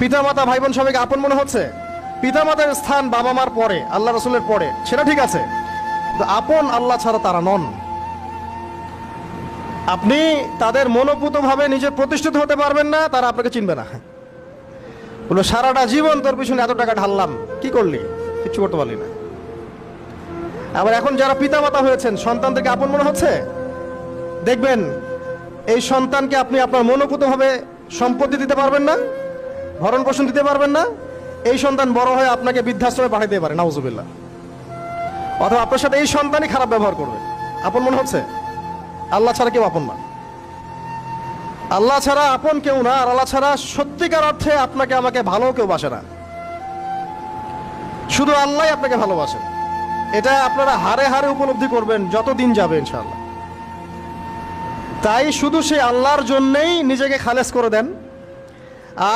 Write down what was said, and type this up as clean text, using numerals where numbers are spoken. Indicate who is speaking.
Speaker 1: পিতামাতা ভাই বোন সবাইকে আপন মনে হচ্ছে? পিতামাতার স্থান বাবা মার পরে, আল্লাহ রসুলের পরে, সেটা ঠিক আছে, কিন্তু আপন আল্লাহ ছাড়া তারা নন। আপনি তাদের মনোপুতভাবে নিজে প্রতিষ্ঠিত হতে পারবেন না, তারা আপনাকে চিনবে না। বললো সারাটা জীবন তোর পিছনে এত টাকা ঢাললাম, কি করলি? কিচ্ছু করতে পারলি না। আবার এখন যারা পিতামাতা হয়েছেন, সন্তানদেরকে আপন মনে হচ্ছে? দেখবেন এই সন্তানকে আপনি আপনার মনোপুতভাবে সম্পত্তি দিতে পারবেন না, ভরণ পোষণ দিতে পারবেন না, এই সন্তান বড় হয়ে আপনাকে বৃদ্ধাশ্রমে পাঠিয়ে দিতে পারে, নাউজুবিল্লাহ। অথবা আপনার সাথে এই সন্তানই খারাপ ব্যবহার করবে। আপন মনে হচ্ছে? আল্লাহ ছাড়া কেউ আপন না। আল্লাহ ছাড়া আপন কেউ না, আর আল্লাহ ছাড়া সত্যিকার অর্থে আপনাকে আমাকে ভালো কেউ বাসে না। শুধু আল্লাহই আপনাকে ভালোবাসেন। এটা আপনারা হারে হারে উপলব্ধি করবেন যত দিন যাবে ইনশাআল্লাহ। তাই শুধু সেই আল্লাহর জন্যেই নিজেকে খালেস করে দেন। আর